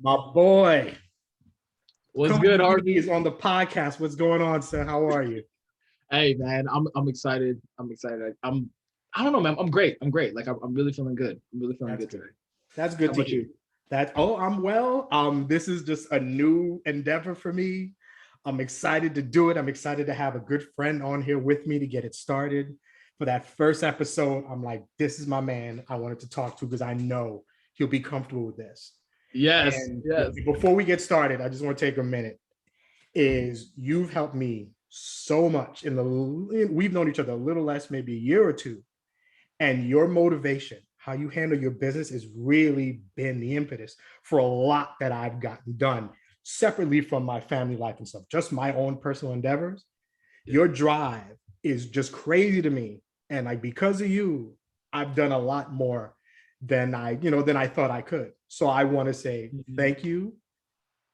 My boy, What's good, Company Harvey? is on the podcast. What's going on, sir? How are you? Hey, man, I'm excited. I'm excited. I don't know, man. I'm great. I'm great. Like I'm really feeling good. I'm really feeling That's good good. today. That's How good to about hear. you? I'm well. This is just a new endeavor for me. I'm excited to do it. I'm excited to have a good friend on here with me to get it started. For that first episode, I'm like, this is my man I wanted to talk to because I know he'll be comfortable with this. Yes, And yes. before we get started, I just want to take a minute. Is you've helped me so much we've known each other a little less, maybe a year or two, and your motivation, how you handle your business, has really been the impetus for a lot that I've gotten done separately from my family life and stuff, just my own personal endeavors. Yeah. Your drive is just crazy to me, and like because of you, I've done a lot more than I thought I could. So I want to say Mhm. thank you.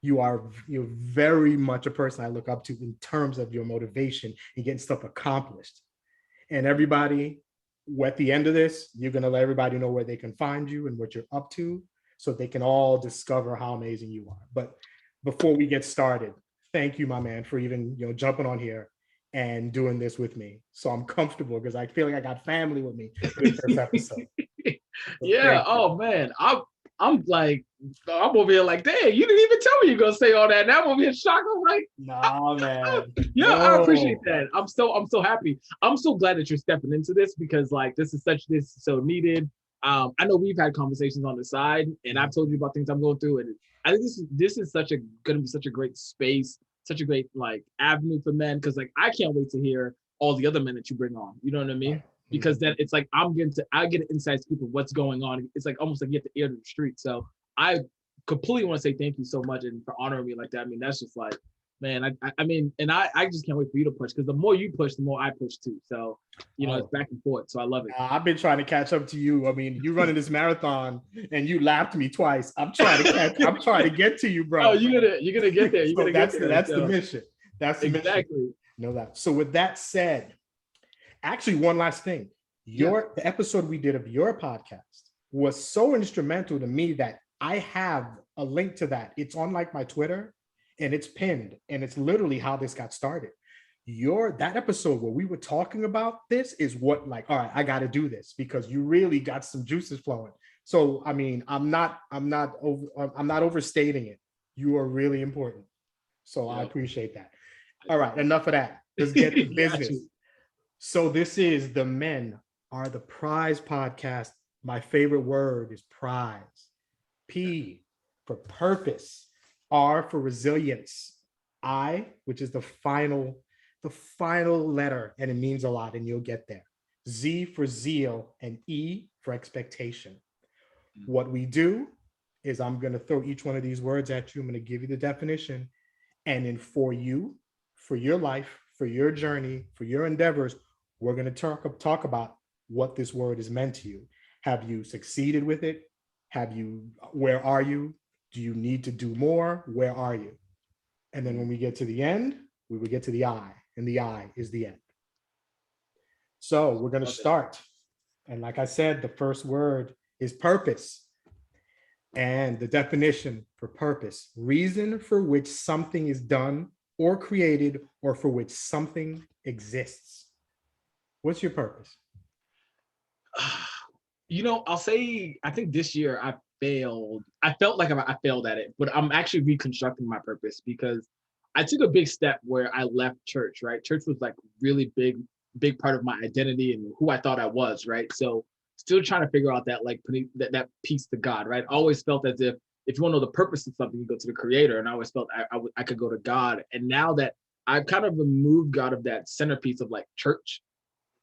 You're very much a person I look up to in terms of your motivation and getting stuff accomplished. And everybody, at the end of this, you're going to let everybody know where they can find you and what you're up to so they can all discover how amazing you are. But before we get started, thank you, my man, for even jumping on here and doing this with me. So I'm comfortable because I feel like I got family with me for this first episode. So Yeah. thank you. Oh man, I'm like I'm over here like, dang, you didn't even tell me you're gonna say all that. Now I'm over here shocked. I'm like, Nah, man. yeah, I appreciate No. that. I'm so happy. I'm so glad that you're stepping into this because like this is so needed. I know we've had conversations on the side, and I've told you about things I'm going through, and I think this is such a gonna be such a great space, such a great like avenue for men because like I can't wait to hear all the other men that you bring on. You know what I mean? Right. Because Mhm. then it's like I get an inside scoop of what's going on. It's like almost like you get the ear to the street. So I completely want to say thank you so much and for honoring me like that. I mean, that's just like man, I mean, and I just can't wait for you to push because the more you push, the more I push too. So, it's Oh, back and forth. So I love it. I've been trying to catch up to you. I mean, you running this marathon and you lapped me twice. I'm trying to catch. I'm trying to get to you, Oh, bro. you're gonna get there. You're So gonna get that's the there. that's the So mission. That's the mission. exactly. Know that. So with that said, actually, one last thing. Yeah. The episode we did of your podcast was so instrumental to me that I have a link to that. It's on like my Twitter and it's pinned, and it's literally how this got started. That episode where we were talking about this is what, like, all right, I got to do this because you really got some juices flowing. So I mean, I'm not overstating it. You are really important. So I Yep. appreciate that. All right, enough of that. Let's get to Got business. you. So this is the Men Are The Prize podcast. My favorite word is prize. P for purpose, R for resilience, I, which is the final letter, and it means a lot, and you'll get there. Z for zeal, and E for expectation. What we do is I'm going to throw each one of these words at you. I'm going to give you the definition. And then for you, for your life, for your journey, for your endeavors, we're going to talk about what this word is meant to you. Have you succeeded with it? Where are you? Do you need to do more? Where are you? And then when we get to the end, we will get to the I, and the I is the end. So we're going to Love it. start. And like I said, the first word is purpose. And the definition for purpose: reason for which something is done or created, or for which something exists. What's your purpose? I'll say I think this year I failed. I felt like I failed at it, but I'm actually reconstructing my purpose because I took a big step where I left church, right? Church was like really big part of my identity and who I thought I was, right? So still trying to figure out that like that piece to God, right? I always felt as if you want to know the purpose of something, you go to the creator. And I always felt I could go to God. And now that I've kind of removed God of that centerpiece of like church,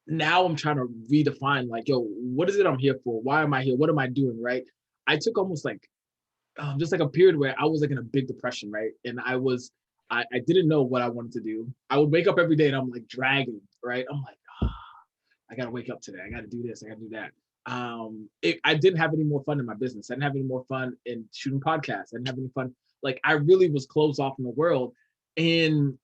now I'm trying to redefine like, yo, what is it I'm here for? Why am I here? What am I doing? Right. I took almost like just like a period where I was like in a big depression, right? And I didn't know what I wanted to do. I would wake up every day and I'm like dragging, right? I'm like, I gotta wake up today. I gotta do this. I gotta do that. I didn't have any more fun in my business. I didn't have any more fun in shooting podcasts. I didn't have any fun. Like I really was closed off in the world. And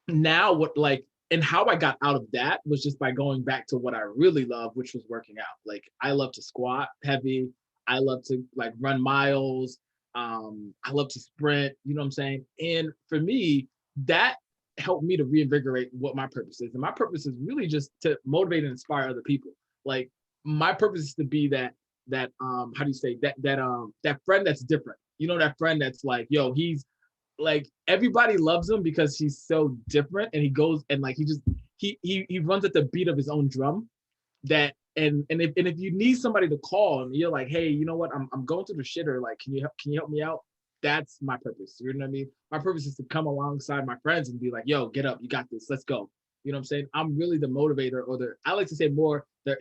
now what like and how I got out of that was just by going back to what I really love, which was working out. Like I love to squat heavy. I love to like run miles. I love to sprint, you know what I'm saying? And for me, that helped me to reinvigorate what my purpose is. And my purpose is really just to motivate and inspire other people. Like my purpose is to be how do you say that friend that's different. You know, that friend that's like, yo, he's like everybody loves him because he's so different and he goes and like he runs at the beat of his own drum that and if you need somebody to call and you're like, hey, you know what, I'm going through the shitter, like can you help me out? That's my purpose. You know what I mean? My purpose is to come alongside my friends and be like, yo, get up, you got this, let's go. You know what I'm saying? I'm really the motivator, or the I like to say more the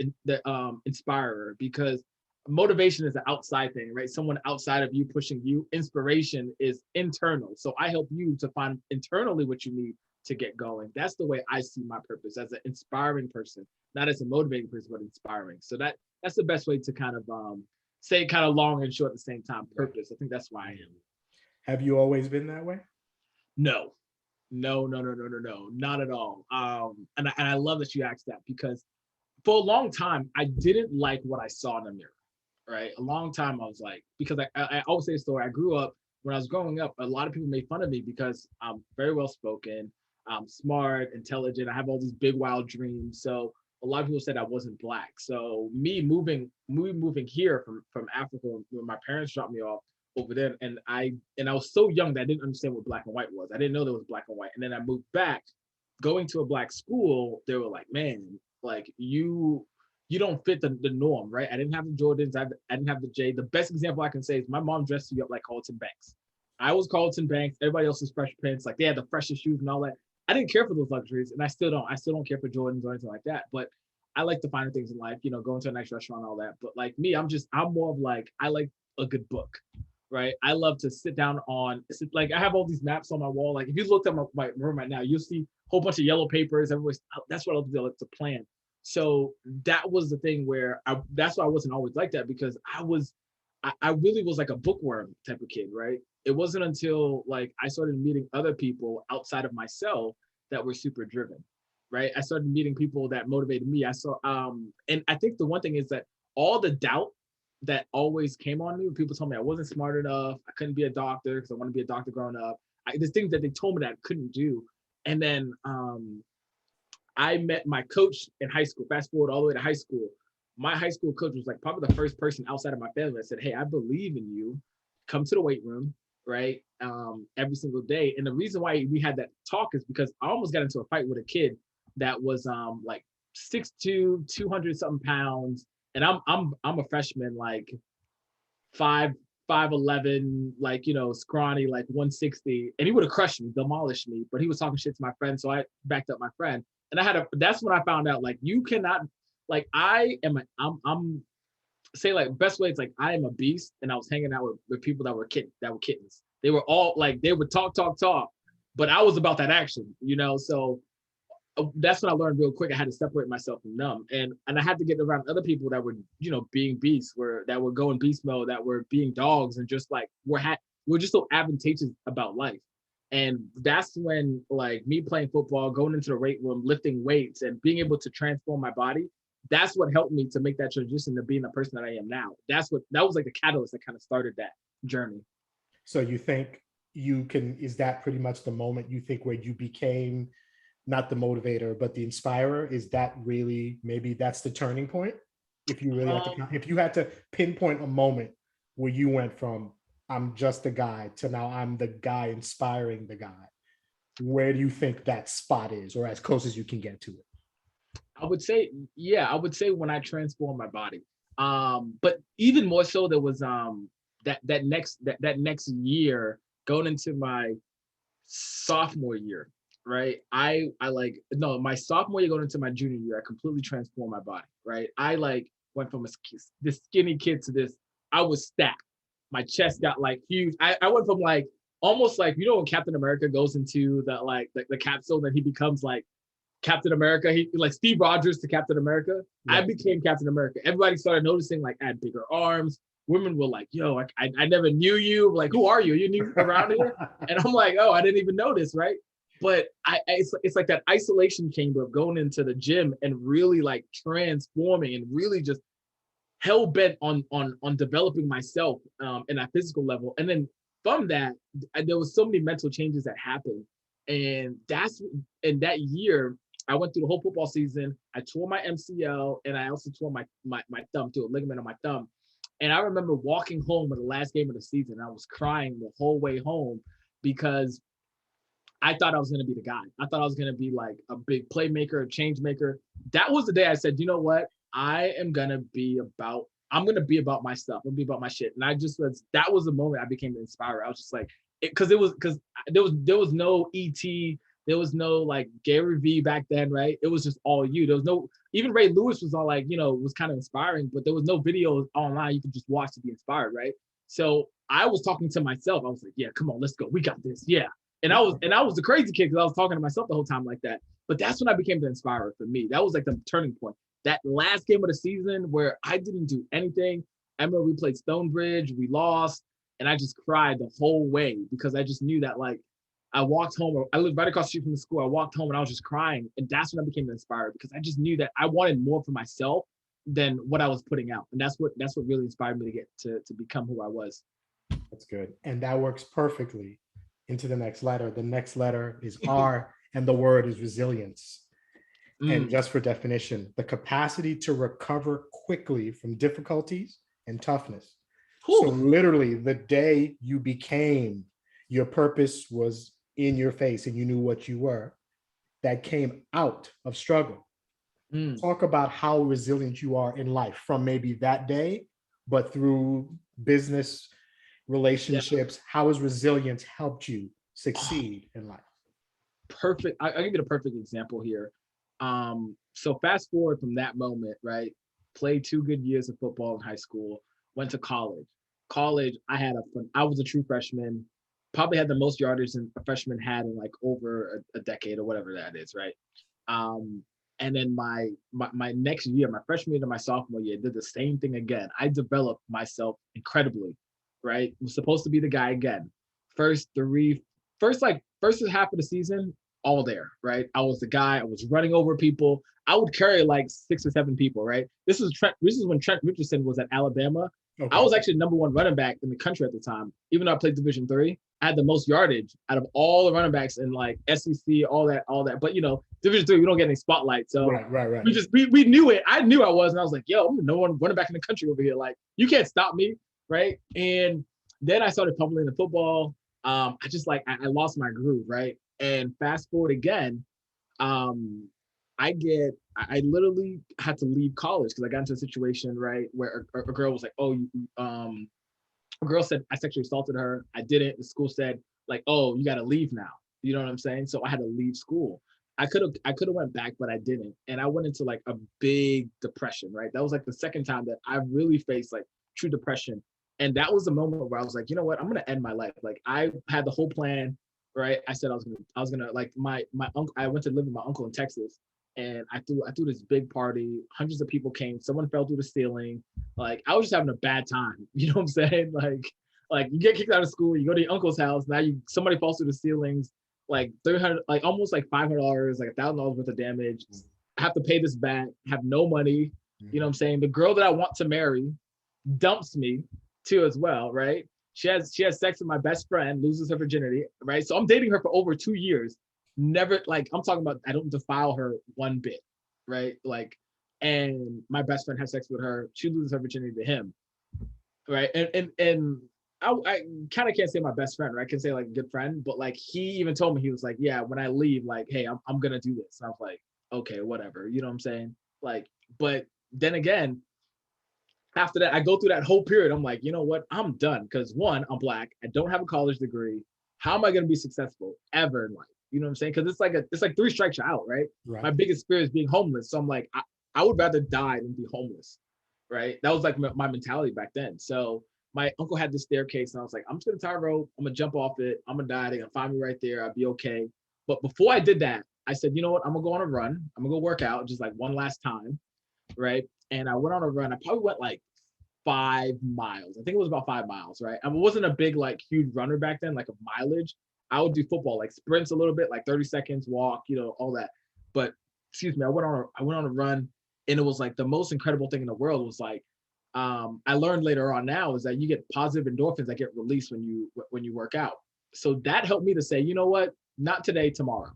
inspirer, because motivation is an outside thing, right? Someone outside of you pushing you. Inspiration is internal. So I help you to find internally what you need to get going. That's the way I see my purpose, as an inspiring person, not as a motivating person, but inspiring. So that's the best way to kind of say kind of long and short at the same time. Purpose. I think that's why I am. Have you always been that way? No, no, not at all. And I love that you asked that, because for a long time I didn't like what I saw in the mirror. Right, a long time I was like, because I always say the story. I grew up, when I was growing up, a lot of people made fun of me because I'm very well spoken, I'm smart, intelligent, I have all these big wild dreams. So a lot of people said I wasn't black. So me moving here from Africa, when my parents dropped me off over there, and I was so young that I didn't understand what black and white was. I didn't know there was black and white. And then I moved back, going to a black school. They were like, man, like you don't fit the norm, right? I didn't have the Jordans. I didn't have the J. The best example I can say is my mom dressed me up like Carlton Banks. I was Carlton Banks. Everybody else was Fresh Prince. Like they had the freshest shoes and all that. I didn't care for those luxuries, and I still don't. I still don't care for Jordans or anything like that. But I like the finer things in life, going to a nice restaurant and all that. But like me, I'm more of like, I like a good book, right? I love to sit down like I have all these maps on my wall. Like if you looked at my room right now, you'll see a whole bunch of yellow papers. That's what I love to do, like to plan. So that was the thing where that's why I wasn't always like that, because I really was like a bookworm type of kid, right? It wasn't until like I started meeting other people outside of myself that were super driven, right? I started meeting people that motivated me. I saw, and I think the one thing is that all the doubt that always came on me when people told me I wasn't smart enough, I couldn't be a doctor because I want to be a doctor growing up. There's things that they told me that I couldn't do. And then I met my coach in high school. Fast forward all the way to high school. My high school coach was like probably the first person outside of my family that said, hey, I believe in you. Come to the weight room, right? Every single day. And the reason why we had that talk is because I almost got into a fight with a kid that was like 6'2", 200 something pounds. And I'm a freshman, like 5'11", like, scrawny, like 160. And he would have crushed me, demolished me. But he was talking shit to my friend. So I backed up my friend. And that's when I found out, like, you cannot, like, I'm say, like, best way, it's like, I am a beast. And I was hanging out with people that were kittens. They were all like, they would talk, but I was about that action, So that's when I learned real quick. I had to separate myself from them. And I had to get around other people that were, being beasts, that were going beast mode, that were being dogs, and just like, we're just so advantageous about life. And that's when, like, me playing football, going into the weight room, lifting weights, and being able to transform my body, that's what helped me to make that transition to being the person that I am now. That was like the catalyst that kind of started that journey. So you think is that pretty much the moment you think where you became not the motivator, but the inspirer? Is that really, maybe that's the turning point? If you really if you had to pinpoint a moment where you went from, I'm just a guy, to now I'm the guy inspiring the guy, where do you think that spot is, or as close as you can get to it? I would say when I transformed my body. But even more so, there was that next year, going into my sophomore year, right? I like, no, my sophomore year going into my junior year, I completely transformed my body, right? I like went from this skinny kid to this, I was stacked. My chest got like huge. I went from like, almost like, when Captain America goes into the capsule, that he becomes like Captain America, he like Steve Rogers to Captain America. Yeah. I became Captain America. Everybody started noticing, like, I had bigger arms. Women were like, yo, I never knew you. Like, who are you? You new around here? And I'm like, oh, I didn't even notice, right? But it's like that isolation chamber of going into the gym and really like transforming and really just hell bent on developing myself in that physical level. And then from that, there was so many mental changes that happened. And that's in that year, I went through the whole football season. I tore my MCL and I also tore my thumb too, a ligament on my thumb. And I remember walking home at the last game of the season. I was crying the whole way home because I thought I was going to be the guy. I thought I was going to be like a big playmaker, a change maker. That was the day I said, you know what? I'm going to be about my stuff. I'm going to be about my shit. And that was the moment I became inspired. I was just like, because there was no ET, there was no like Gary V back then, right? It was just all you. There was no, even Ray Lewis was all like, was kind of inspiring, but there was no videos online you could just watch to be inspired, right? So I was talking to myself. I was like, yeah, come on, let's go. We got this. Yeah. And I was the crazy kid because I was talking to myself the whole time like that. But that's when I became the inspirer for me. That was like the turning point. That last game of the season where I didn't do anything. I remember we played Stonebridge, we lost, and I just cried the whole way because I just knew that like I walked home. I lived right across the street from the school. I walked home and I was just crying, and that's when I became inspired because I just knew that I wanted more for myself than what I was putting out, and that's what really inspired me to get to become who I was. That's good, and that works perfectly into the next letter. The next letter is R, and the word is resilience. And just for definition, the capacity to recover quickly from difficulties and toughness. Whew. So literally the day you became, your purpose was in your face and you knew what you were, that came out of struggle. Talk about how resilient you are in life from maybe that day, but through business relationships. Yeah. How has resilience helped you succeed in life? Perfect. I'll give you the perfect example here. So fast forward from that moment, right? Played 2 good years of football in high school, went to college. I was a true freshman, probably had the most yardage a freshman had in like over a decade or whatever that is, right? And then my next year, my freshman year to my sophomore year, did the same thing again. I developed myself incredibly, right? Was supposed to be the guy again. First half of the season, all there, right? I was the guy. I was running over people. I would carry like 6 or 7 people, right? This is when Trent Richardson was at Alabama. Okay. I was actually the #1 running back in the country at the time. Even though I played Division III, I had the most yardage out of all the running backs in like SEC, all that. But Division III, we don't get any spotlight, so right. We knew it. I knew I was, and I was like, yo, I'm the #1 running back in the country over here. Like, you can't stop me, right? And then I started fumbling the football. I lost my groove, right? And fast forward again, I literally had to leave college because I got into a situation, right, where a girl was like, oh, a girl said I sexually assaulted her. I didn't. The school said like, oh, you got to leave now. You know what I'm saying? So I had to leave school. I could have went back, but I didn't. And I went into like a big depression, right? That was like the second time that I really faced like true depression. And that was the moment where I was like, you know what? I'm going to end my life. Like I had the whole plan, right? I said I was gonna like my uncle. I went to live with my uncle in Texas, and I threw this big party. Hundreds of people came. Someone fell through the ceiling. Like I was just having a bad time. You know what I'm saying? Like you get kicked out of school, you go to your uncle's house. Now somebody falls through the ceilings. Like 300, like almost like $500, like $1,000 worth of damage. I have to pay this back. Have no money. You know what I'm saying? The girl that I want to marry dumps me too as well, right? She has sex with my best friend, loses her virginity, right? So I'm dating her for over 2 years. Never, like, I'm talking about, I don't defile her one bit, right? Like, and my best friend has sex with her. She loses her virginity to him, right? And I kind of can't say my best friend, right? I can say like a good friend, but like he even told me, he was like, yeah, when I leave, like, hey, I'm gonna do this. And I was like, okay, whatever. You know what I'm saying? Like, but then again, after that, I go through that whole period. I'm like, you know what? I'm done. Because one, I'm Black. I don't have a college degree. How am I going to be successful ever in life? You know what I'm saying? Because it's like 3 strikes you're out, right? My biggest fear is being homeless. So I'm like, I would rather die than be homeless, right? That was like my mentality back then. So my uncle had this staircase, and I was like, I'm just going to tie a rope. I'm going to jump off it. I'm going to die. They're going to find me right there. I'll be okay. But before I did that, I said, you know what? I'm going to go on a run. I'm going to go work out just like one last time, right? And I went on a run. I probably went like 5 miles. I think it was about 5 miles, right? I wasn't a big, like, huge runner back then, like a mileage. I would do football, like sprints a little bit, like 30 seconds, walk, all that. But excuse me, I went on a run, and it was like the most incredible thing in the world. Was like I learned later on now is that you get positive endorphins that get released when you work out. So that helped me to say, you know what, not today, tomorrow.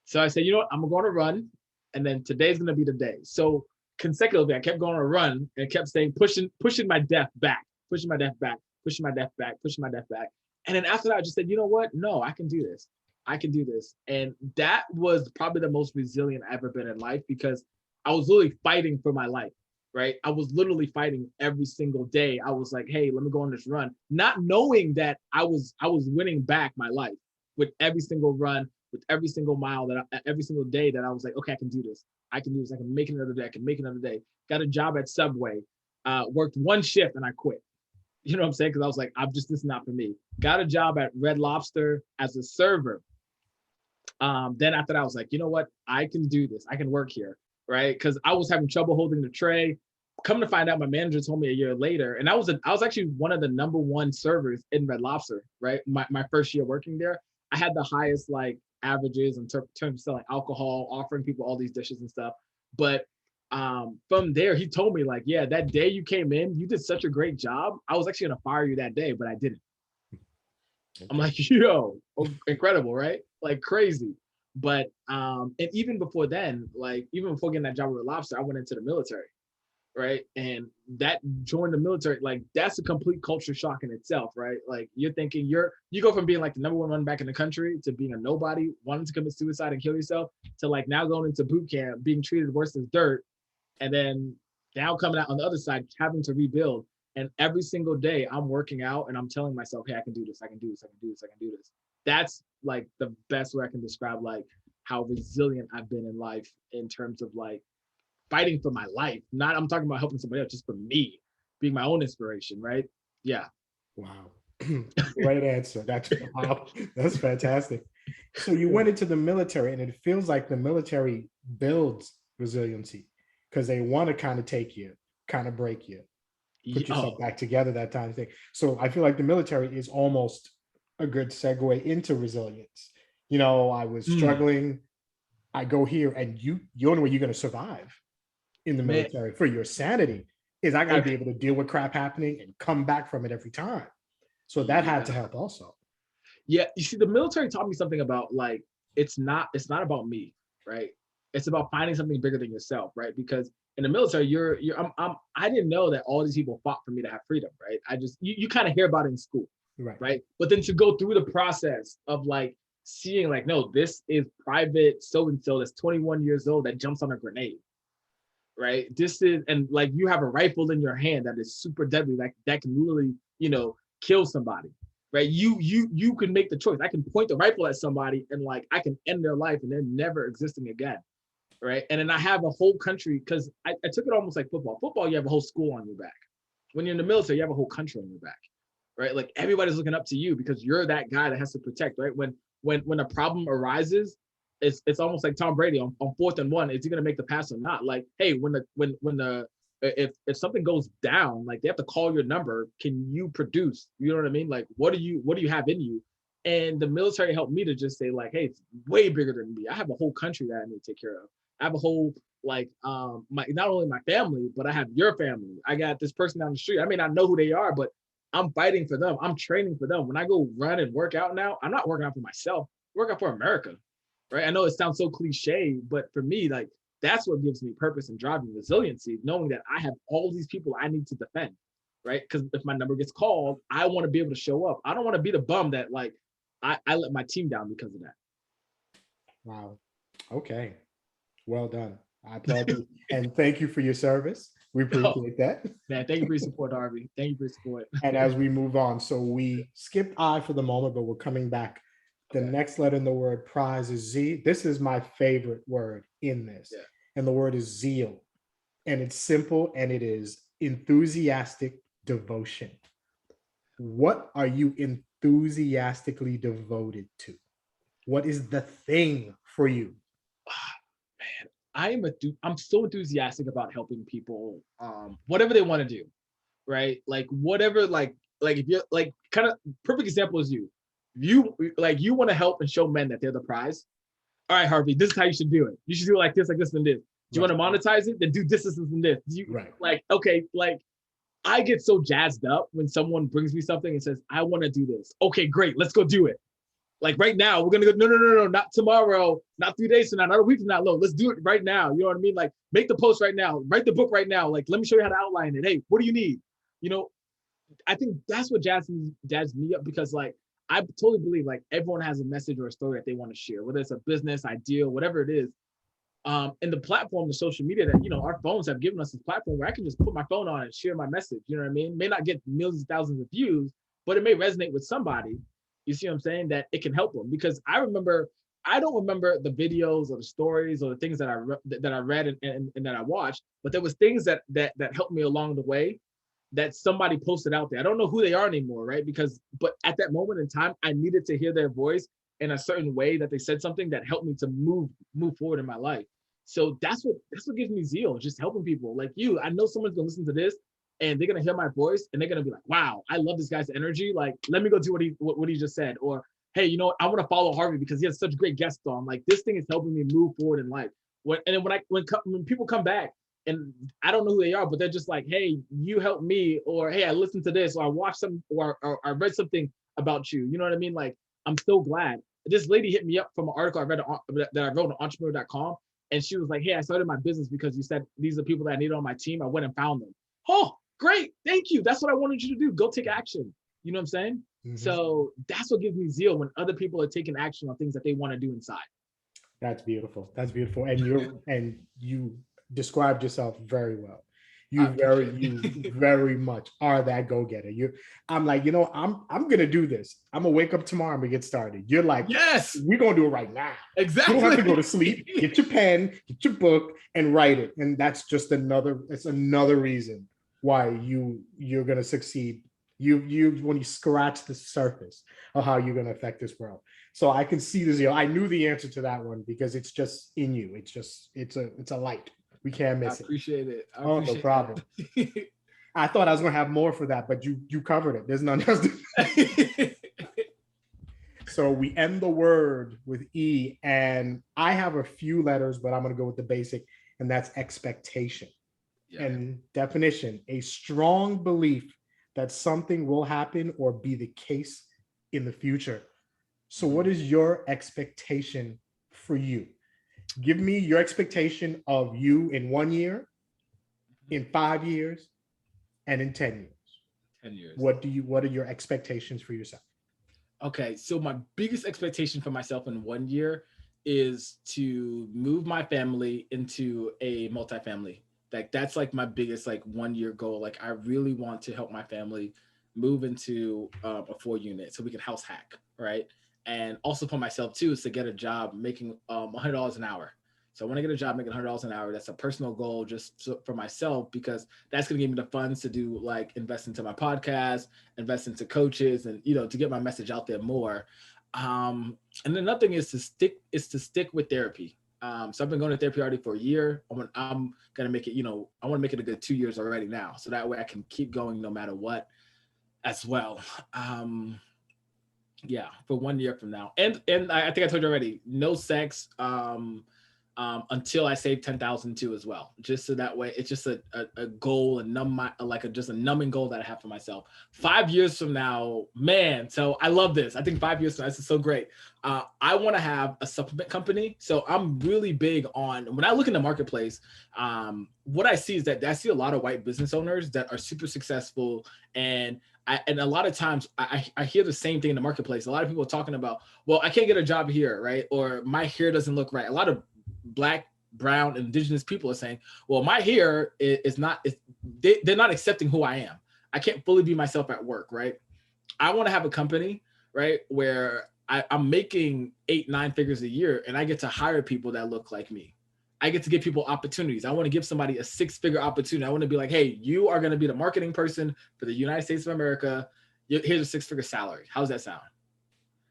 So I said, you know what, I'm going to run, and then today's going to be the day. So consecutively, I kept going on a run and kept saying, pushing my death back, pushing my death back, pushing my death back, pushing my death back. And then after that, I just said, you know what? No, I can do this. I can do this. And that was probably the most resilient I've ever been in life, because I was literally fighting for my life, right? I was literally fighting every single day. I was like, hey, let me go on this run, not knowing that I was winning back my life with every single run, with every single mile every single day that I was like, okay, I can do this. I can do this. I can make it another day. I can make it another day. Got a job at Subway, worked one shift and I quit. You know what I'm saying? Because I was like, this is not for me. Got a job at Red Lobster as a server. Then after that, I was like, you know what? I can do this. I can work here, right? Because I was having trouble holding the tray. Come to find out, my manager told me a year later, and I was actually one of the #1 servers in Red Lobster, right? My first year working there, I had the highest like averages in terms of selling alcohol, offering people all these dishes and stuff. But from there, he told me like, yeah, that day you came in, you did such a great job. I was actually gonna fire you that day, but I didn't. Okay. I'm like, yo, incredible, right? Like crazy. But and even before then, like even before getting that job with Lobster, I went into the military, right? And that joined the military, like that's a complete culture shock in itself, right? Like you're thinking you go from being like the #1 running back in the country to being a nobody, wanting to commit suicide and kill yourself, to like now going into boot camp, being treated worse as dirt, and then now coming out on the other side, having to rebuild. And every single day I'm working out and I'm telling myself, hey, I can do this, I can do this, I can do this, I can do this. That's like the best way I can describe like how resilient I've been in life in terms of like fighting for my life. Not I'm talking about helping somebody else, just for me, being my own inspiration, right? Yeah. Wow. Great answer. Wow. That's fantastic. So you went into the military, and it feels like the military builds resiliency because they want to kind of take you, kind of break you, put yourself back together, that kind of thing. So I feel like the military is almost a good segue into resilience. You know, I was struggling. I go here, and the only way you're going to survive in the military for your sanity is I got to be able to deal with crap happening and come back from it every time. So that had to help also. Yeah, you see, the military taught me something about like it's not about me, right? It's about finding something bigger than yourself, right? Because in the military, I didn't know that all these people fought for me to have freedom, right? I just you kind of hear about it in school, right? But then to go through the process of like seeing like, no, this is Private so and so that's 21 years old that jumps on a grenade, right? This is, and like you have a rifle in your hand that is super deadly, like that can literally, kill somebody, right? You can make the choice. I can point the rifle at somebody and like I can end their life and they're never existing again, right? And then I have a whole country, because I took it almost like football. Football, you have a whole school on your back. When you're in the military, you have a whole country on your back, right? Like everybody's looking up to you because you're that guy that has to protect, right? When a problem arises, it's almost like Tom Brady on 4th and 1. Is he going to make the pass or not? Like, hey, if something goes down, like they have to call your number. Can you produce? You know what I mean? Like, what do you have in you? And the military helped me to just say like, hey, it's way bigger than me. I have a whole country that I need to take care of. I have a whole like my not only my family, but I have your family. I got this person down the street. I may not know who they are, but I'm fighting for them. I'm training for them. When I go run and work out now, I'm not working out for myself. I'm working out for America. Right. I know it sounds so cliche, but for me, like that's what gives me purpose and driving resiliency, knowing that I have all these people I need to defend. Right. Because if my number gets called, I want to be able to show up. I don't want to be the bum that like I let my team down because of that. Wow. Okay. Well done. I applaud you. And thank you for your service. We appreciate that. Man, thank you for your support, Harvey. Thank you for your support. And as we move on, so we skipped I for the moment, but we're coming back. The next letter in the word prize is Z. This is my favorite word in this. Yeah. And the word is zeal. And it's simple, and it is enthusiastic devotion. What are you enthusiastically devoted to? What is the thing for you? Man, I'm so enthusiastic about helping people, whatever they want to do, right? Like whatever, like if you're like kind of perfect example is you want to help and show men that they're the prize. All right, Harvey, this is how you should do it. You should do it like this, and this. Do you want to monetize it? Then do this, this, and this. Do you Right. like, okay, like I get so jazzed up when someone brings me something and says, I want to do this. Okay, great, let's go do it. Like right now, we're gonna go, no, not tomorrow, not 3 days from now, not a week from now. No, let's do it right now. You know what I mean? Like make the post right now, write the book right now. Like, let me show you how to outline it. Hey, what do you need? You know, I think that's what jazzed me up, because like I totally believe like everyone has a message or a story that they want to share, whether it's a business idea, whatever it is. And the platform, the social media that, you know, our phones have given us this platform where I can just put my phone on and share my message. You know what I mean? May not get millions, thousands of views, but it may resonate with somebody. You see what I'm saying? That it can help them. Because I don't remember the videos or the stories or the things that I read and that I watched, but there was things that helped me along the way that somebody posted out there. I don't know who they are anymore, right? But at that moment in time, I needed to hear their voice in a certain way, that they said something that helped me to move forward in my life. So that's what gives me zeal, just helping people like you. I know someone's gonna listen to this and they're gonna hear my voice and they're gonna be like, wow, I love this guy's energy. Like, let me go do what he just said. Or, hey, you know what? I want to follow Harvey because he has such great guests on. Like, this thing is helping me move forward in life. When people come back and I don't know who they are, but they're just like, hey, you helped me, or hey, I listened to this, or I watched some, or I read something about you. You know what I mean? Like, I'm so glad. This lady hit me up from an article that I wrote on entrepreneur.com. And she was like, hey, I started my business because you said these are people that I needed on my team. I went and found them. Oh, great. Thank you. That's what I wanted you to do. Go take action. You know what I'm saying? Mm-hmm. So that's what gives me zeal, when other people are taking action on things that they want to do inside. That's beautiful. That's beautiful. And you described yourself very well. You very much are that go-getter. I'm like, you know, I'm gonna do this. I'm gonna wake up tomorrow and we get started. You're like, yes, we're gonna do it right now. Exactly. You don't have to go to sleep. Get your pen, get your book, and write it. And that's just another reason why you're gonna succeed. You when you scratch the surface of how you're gonna affect this world. So I can see this. I knew the answer to that one because it's just in you. It's a light. We can't miss it. I appreciate it. No problem. I thought I was gonna have more for that, but you covered it. There's nothing else to So we end the word with E, and I have a few letters, but I'm gonna go with the basic, and that's expectation. Yeah. And definition: a strong belief that something will happen or be the case in the future. So what is your expectation for you? Give me your expectation of you in 1 year, in 5 years, and in 10 years. 10 years. What are your expectations for yourself? Okay, so my biggest expectation for myself in 1 year is to move my family into a multifamily. Like, that's like my biggest 1 year goal. Like, I really want to help my family move into a 4-unit so we can house hack, right? And also for myself too is to get a job making $100 an hour. So I want to get a job making $100 an hour. That's a personal goal just for myself, because that's going to give me the funds to do invest into my podcast, invest into coaches, and to get my message out there more. And then another thing is to stick with therapy. So I've been going to therapy already for a year. I'm gonna make it. I want to make it a good 2 years already now, so that way I can keep going no matter what, as well. Yeah, for 1 year from now. And I think I told you already, no sex until I save 10,000 too as well. Just so that way, it's just a goal, just a numbing goal that I have for myself. 5 years from now, man. So I love this. I think 5 years from now, this is so great. I want to have a supplement company. So I'm really big on, when I look in the marketplace, what I see is that I see a lot of white business owners that are super successful, and a lot of times I hear the same thing in the marketplace. A lot of people are talking about, well, I can't get a job here, right? Or my hair doesn't look right. A lot of Black, brown, indigenous people are saying, well, my hair is not, they're not accepting who I am. I can't fully be myself at work, right? I want to have a company, right, where I'm making 8-9 figures a year, and I get to hire people that look like me. I get to give people opportunities. I want to give somebody a 6-figure opportunity. I want to be like, hey, you are going to be the marketing person for the United States of America. Here's a 6-figure salary. How's that sound?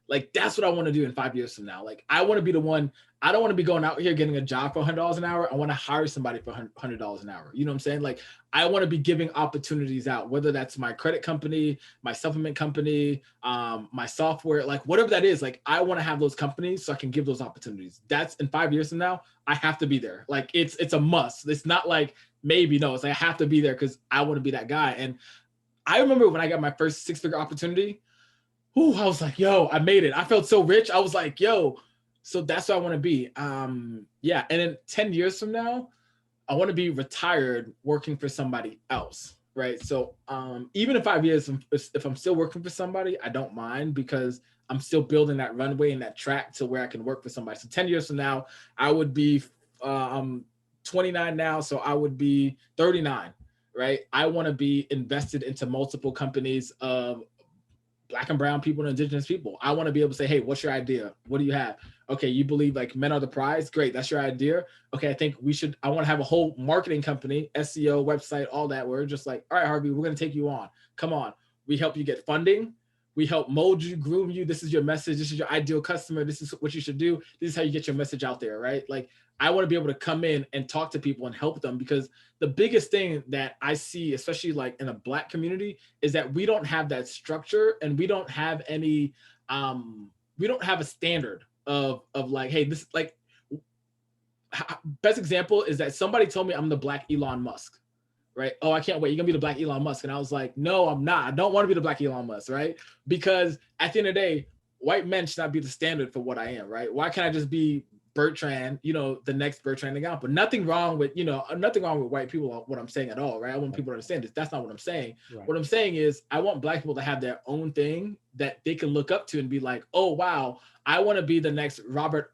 Like, that's what I want to do in 5 years from now. Like, I want to be the one. I don't want to be going out here getting a job for $100 an hour. I want to hire somebody for $100 an hour. You know what I'm saying? Like, I want to be giving opportunities out, whether that's my credit company, my supplement company, my software, like whatever that is. Like, I want to have those companies so I can give those opportunities. That's in 5 years from now. I have to be there. Like, it's a must. It's not like maybe, no. It's like I have to be there because I want to be that guy. And I remember when I got my first 6-figure opportunity. Ooh, I was like, yo, I made it. I felt so rich. I was like, yo, so that's what I want to be. Yeah. And then 10 years from now, I want to be retired working for somebody else. Right. So even in 5 years, if I'm still working for somebody, I don't mind because I'm still building that runway and that track to where I can work for somebody. So 10 years from now, I would be, I'm 29 now. So I would be 39. Right. I want to be invested into multiple companies of Black and brown people and indigenous people. I want to be able to say, hey, what's your idea? What do you have? Okay, you believe like men are the prize? Great, that's your idea. Okay, I think I want to have a whole marketing company, SEO, website, all that. We're just like, all right, Harvey, we're going to take you on. Come on. We help you get funding. We help mold you, groom you. This is your message. This is your ideal customer. This is what you should do. This is how you get your message out there, right? Like, I want to be able to come in and talk to people and help them, because the biggest thing that I see, especially like in a Black community, is that we don't have that structure and we don't have any, we don't have a standard of like, hey, this, like, best example is that somebody told me I'm the Black Elon Musk, right? Oh, I can't wait. You're gonna be the Black Elon Musk. And I was like, no, I'm not. I don't want to be the Black Elon Musk, right? Because at the end of the day, white men should not be the standard for what I am, right? Why can't I just be Bertrand, the next Bertrand Ngampa? Nothing wrong with, nothing wrong with white people, what I'm saying at all, right? I want people to understand this. That's not what I'm saying. Right. What I'm saying is I want Black people to have their own thing that they can look up to and be like, oh, wow, I want to be the next Robert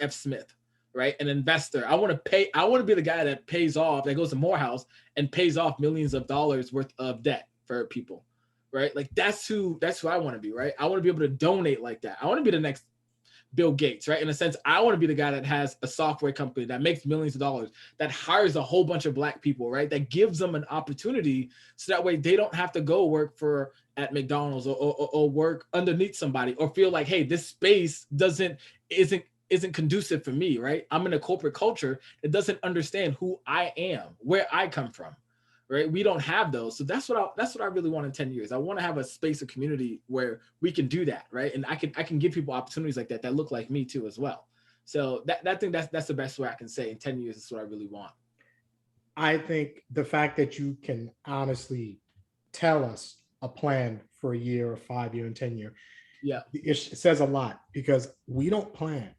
F. Smith, right? An investor. I want to be the guy that that goes to Morehouse and pays off millions of dollars worth of debt for people, right? Like, that's who I want to be, right? I want to be able to donate like that. I want to be the next Bill Gates, right? In a sense, I want to be the guy that has a software company that makes millions of dollars, that hires a whole bunch of Black people, right? That gives them an opportunity so that way they don't have to go work at McDonald's or work underneath somebody or feel like, hey, this space isn't conducive for me, right? I'm in a corporate culture that doesn't understand who I am, where I come from, right? We don't have those. So that's what I really want in 10 years. I want to have a space of community where we can do that, right? And I can give people opportunities like that look like me too as well. So that thing, that's the best way I can say in 10 years is what I really want. I think the fact that you can honestly tell us a plan for a year or 5 year and 10 year, yeah, it says a lot, because we don't plan.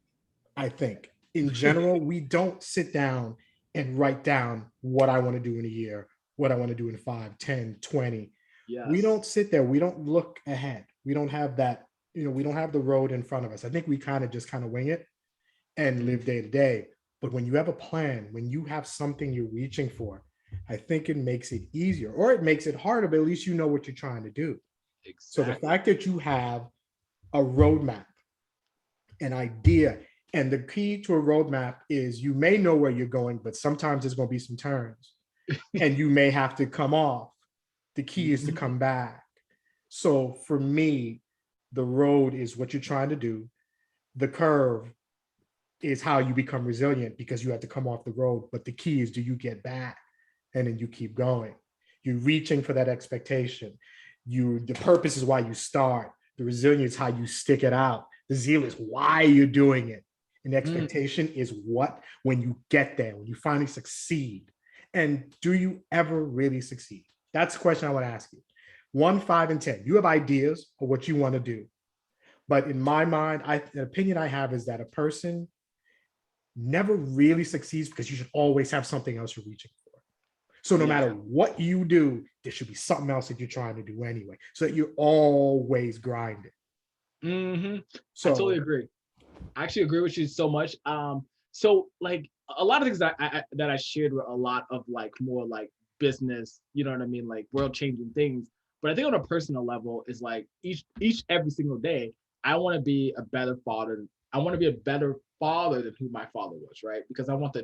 I think in general, we don't sit down and write down what I want to do in a year, what I want to do in 5, 10, 20. Yes. We don't sit there. We don't look ahead. We don't have that, we don't have the road in front of us. I think we kind of wing it and live day to day. But when you have a plan, when you have something you're reaching for, I think it makes it easier, or it makes it harder, but at least you know what you're trying to do. Exactly. So the fact that you have a roadmap, an idea, and the key to a roadmap is you may know where you're going, but sometimes there's going to be some turns and you may have to come off. The key is to come back. So for me, the road is what you're trying to do. The curve is how you become resilient, because you have to come off the road. But the key is, do you get back? And then you keep going. You're reaching for that expectation. The purpose is why you start. The resilience is how you stick it out. The zeal is why you're doing it. And the expectation is when you get there, when you finally succeed. And do you ever really succeed? That's the question I want to ask you. 1, 5, and 10. You have ideas of what you want to do. But in my mind, the opinion I have is that a person never really succeeds because you should always have something else you're reaching for. So no matter what you do, there should be something else that you're trying to do anyway, so that you're always grinding. Mm-hmm. So I totally agree. I actually agree with you so much. So like a lot of things that I shared were a lot of like more like business, you know what I mean? Like world changing things. But I think on a personal level is like every single day, I want to be a better father. I want to be a better father than who my father was, right? Because I want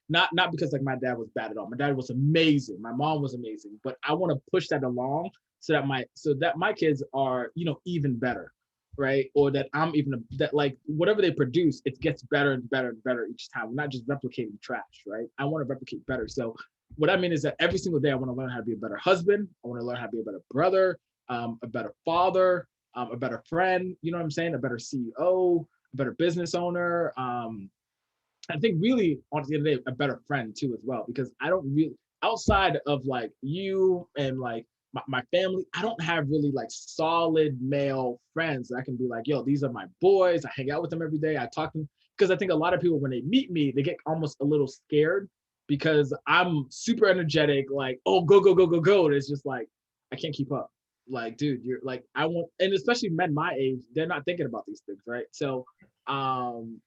not because like my dad was bad at all. My dad was amazing. My mom was amazing. But I want to push that along so that my kids are, even better. right? Or that I'm even that like whatever they produce, it gets better and better and better each time. We're not just replicating trash, right? I want to replicate better. So what I mean is that every single day I want to learn how to be a better husband. I want to learn how to be a better brother, a better father, a better friend. You know what I'm saying? A better CEO, a better business owner. I think really on the end of the day, a better friend too as well, because I don't really outside of like you and like my family, I don't have really like solid male friends that I can be like, yo, these are my boys. I hang out with them every day. I talk to them because I think a lot of people when they meet me, they get almost a little scared because I'm super energetic, like, oh, go, go, go, go, go. And it's just like I can't keep up. Like, dude, you're like, I want, and especially men my age, they're not thinking about these things, right? So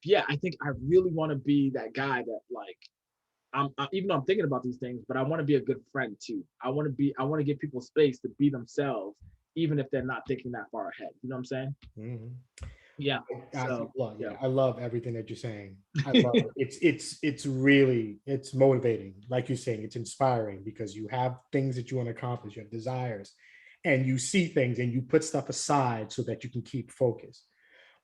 yeah, I think I really want to be that guy that like even though I'm thinking about these things, but I want to be a good friend too. I want to give people space to be themselves even if they're not thinking that far ahead, you know what I'm saying? Mhm. Yeah. I So love, yeah. yeah, I love everything that you're saying. I love it. It's really it's motivating. Like you're saying, it's inspiring because you have things that you want to accomplish, you have desires, and you see things and you put stuff aside so that you can keep focus.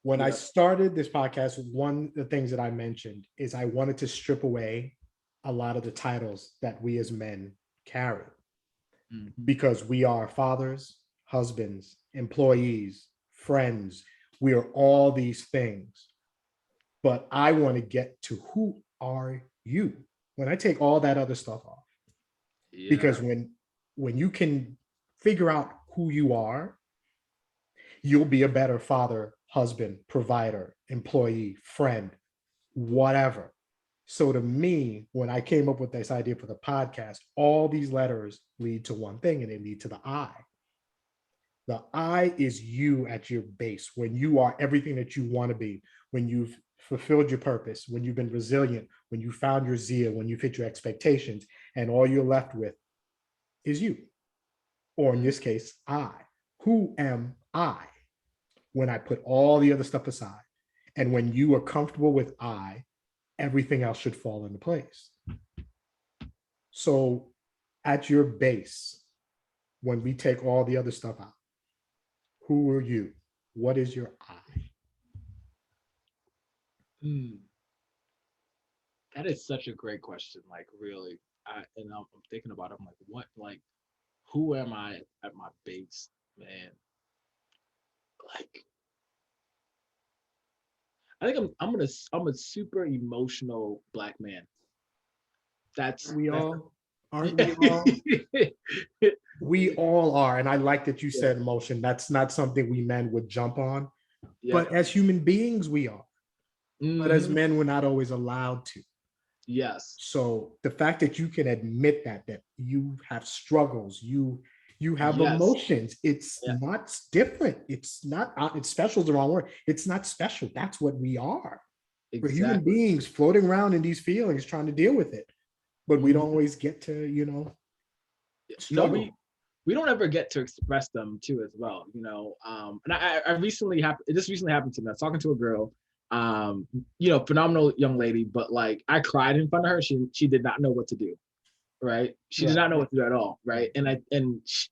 When I Yeah. started this podcast, one of the things that I mentioned is I wanted to strip away a lot of the titles that we as men carry Mhm. because we are fathers, husbands, employees, friends. We are all these things. But I want to get to who are you when I take all that other stuff off. Yeah. Because when you can figure out who you are, you'll be a better father, husband, provider, employee, friend, whatever. So to me, when I came up with this idea for the podcast, all these letters lead to one thing and they lead to the I. The I is you at your base, when you are everything that you want to be, when you've fulfilled your purpose, when you've been resilient, when you found your zeal, when you've hit your expectations, and all you're left with is you. Or in Mm. this case, I. Who am I when I put all the other stuff aside? And when you are comfortable with I, everything else should fall into place. So at your base, when we take all the other stuff out, who are you? What is your I? Mm. That is such a great question. Like really. I'm thinking about it. I'm like, what like who am I at my base, man? Like I think I'm a super emotional black man. Aren't That's we that's all? Aren't we all? yeah. We all are. And I like that you Yeah. said emotion. That's not something we men would jump on. Yep. But as human beings, we are. But as Hmm. men, we're not always allowed to. Yes. So the fact that you can admit that you have struggles, you have Yes. emotions, it's Yeah. not different. It's not it's special is the wrong word. It's not special. That's what we are. We're human Exactly. beings floating around in these feelings trying to deal with it. But we don't Hmm. always get to, No, struggle. we don't ever get to express them too as well, you know. And I recently happened. This recently happened to me. I was talking to a girl, phenomenal young lady, but like I cried in front of her. She did not know what to do. Right? She did Right. not know what to do at all, right? Right.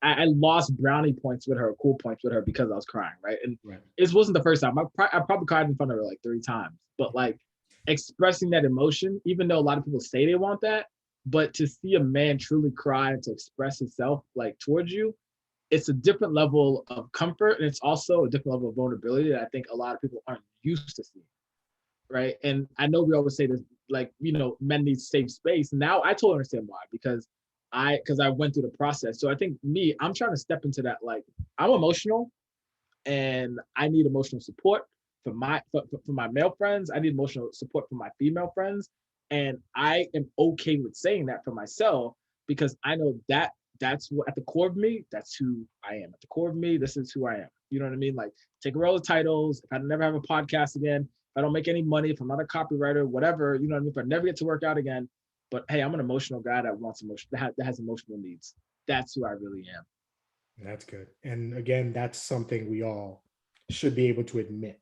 I lost brownie points with her, cool points with her because I was crying, right? And Right. it wasn't the first time. I probably cried in front of her like 3 times, but like expressing that emotion, even though a lot of people say they want that, but to see a man truly cry and to express himself like towards you, it's a different level of comfort and it's also a different level of vulnerability that I think a lot of people aren't used to seeing, right? And I know we always say this, like, men need safe space. Now I totally understand why, because I went through the process. So I think I'm trying to step into that. Like, I'm emotional, and I need emotional support for my male friends. I need emotional support from my female friends, and I am okay with saying that for myself because I know that that's what at the core of me, that's who I am. At the core of me, this is who I am. You know what I mean? Like, take away all the titles. If I never have a podcast again, if I don't make any money, if I'm not a copywriter, whatever, you know what I mean? If I never get to work out again, but hey, I'm an emotional guy that wants emotion, that has emotional needs. That's who I really am. That's good. And again, that's something we all should be able to admit.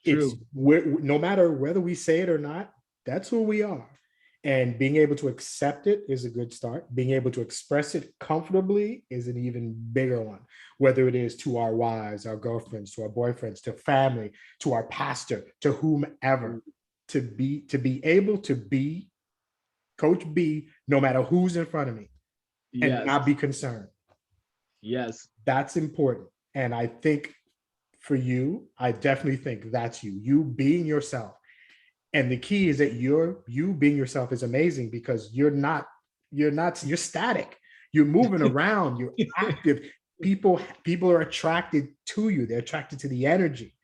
It's True. no matter whether we say it or not, that's who we are. And being able to accept it is a good start. Being able to express it comfortably is an even bigger one, whether it is to our wives, our girlfriends, to our boyfriends, to family, to our pastor, to whomever, to be able to be Coach B, no matter who's in front of me, and Yes. not be concerned. Yes. That's important. And I think for you, I definitely think that's you being yourself. And the key is that you being yourself is amazing because you're static. You're moving around, you're active. People are attracted to you. They're attracted to the energy.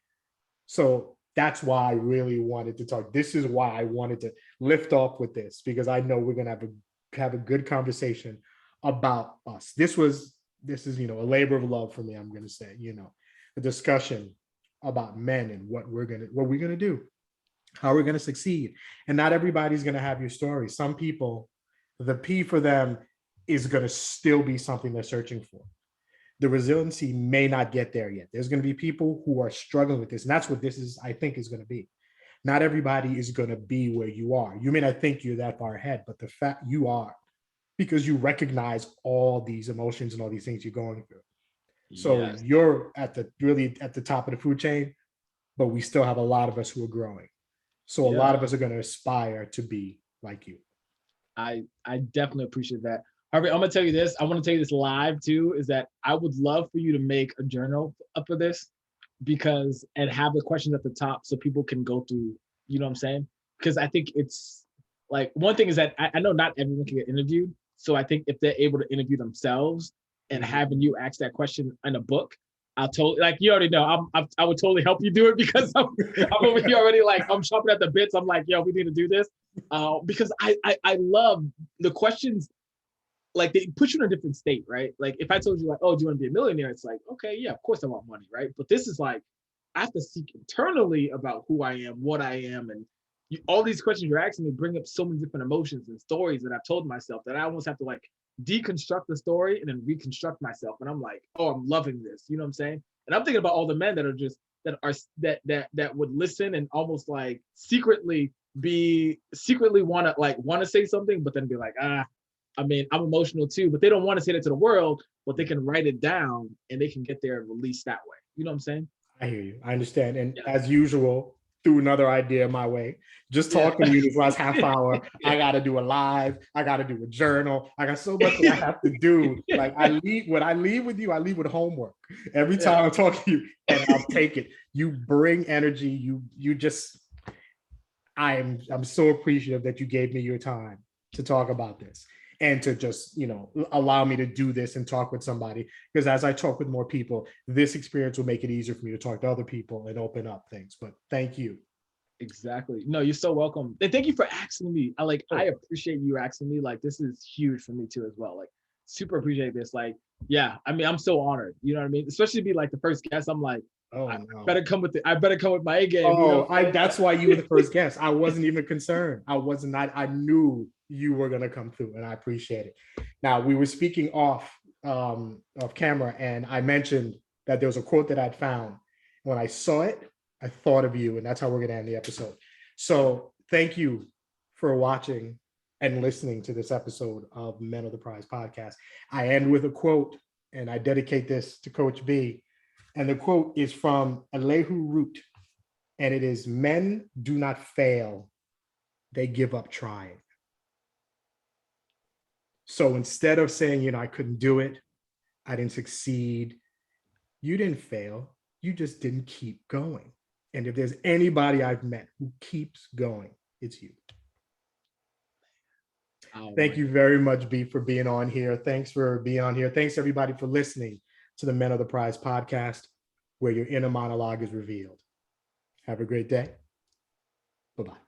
So that's why I really wanted to talk. This is why I wanted to lift off with this, because I know we're gonna have a good conversation about us. This is a labor of love for me. I'm gonna say, a discussion about men and what we're gonna do, how we're gonna succeed. And not everybody's gonna have your story. Some people, the P for them is gonna still be something they're searching for. The resiliency may not get there yet. There's going to be people who are struggling with this. And that's what this is, I think, is going to be. Not everybody is going to be where you are. You may not think you're that far ahead, but the fact you are, because you recognize all these emotions and all these things you're going through. So Yes. you're really at the top of the food chain, but we still have a lot of us who are growing. So a Yeah. lot of us are going to aspire to be like you. I definitely appreciate that. Harvey, I'm gonna tell you this. I want to tell you this live too. Is that I would love for you to make a journal up of this, because and have the questions at the top so people can go through. You know what I'm saying? Because I think it's like one thing is that I know not everyone can get interviewed. So I think if they're able to interview themselves and having you ask that question in a book, I'll totally, like, you already know I would totally help you do it, because I'm over here already, like, I'm chomping at the bits. I'm like, yo, we need to do this, because I love the questions. Like, they put you in a different state, right? Like, if I told you, like, oh, do you want to be a millionaire? It's like, okay, yeah, of course I want money, right? But this is like, I have to seek internally about who I am, what I am, and all these questions you're asking me bring up so many different emotions and stories that I've told myself that I almost have to, like, deconstruct the story and then reconstruct myself. And I'm like, oh, I'm loving this. You know what I'm saying? And I'm thinking about all the men that are just that would listen and almost like secretly want to say something, but then be like, I mean, I'm emotional too, but they don't want to say that to the world, but they can write it down and they can get there and release that way. You know what I'm saying? I hear you. I understand. And Yeah. as usual, threw another idea my way. Just talking to you this last half hour, I got to do a live. I got to do a journal. I got so much that I have to do. Like, when I leave with you, I leave with homework every time I talk to you, and I'll take it. You bring energy. You just, I'm so appreciative that you gave me your time to talk about this and to just, allow me to do this and talk with somebody. Because as I talk with more people, this experience will make it easier for me to talk to other people and open up things. But thank you. Exactly. No, you're so welcome. And thank you for asking me. I appreciate you asking me. Like, this is huge for me too as well. Like, super appreciate this. Like, yeah, I mean, I'm so honored. You know what I mean? Especially to be like the first guest. I'm like, I better come with my A game. That's why you were the first guest. I wasn't even concerned. I knew you were gonna come through, and I appreciate it. Now, we were speaking off camera, and I mentioned that there was a quote that I'd found. When I saw it, I thought of you, and that's how we're gonna end the episode. So thank you for watching and listening to this episode of Men Are The P.R.I.Z.E podcast. I end with a quote, and I dedicate this to Coach B. And the quote is from Elihu Root, and it is, "Men do not fail, they give up trying." So instead of saying, I couldn't do it, I didn't succeed, you didn't fail, you just didn't keep going. And if there's anybody I've met who keeps going, it's you. Thank you very much, B, for being on here. Thanks for being on here. Thanks, everybody, for listening to the Men Are The P.R.I.Z.E podcast, where your inner monologue is revealed. Have a great day. Bye-bye.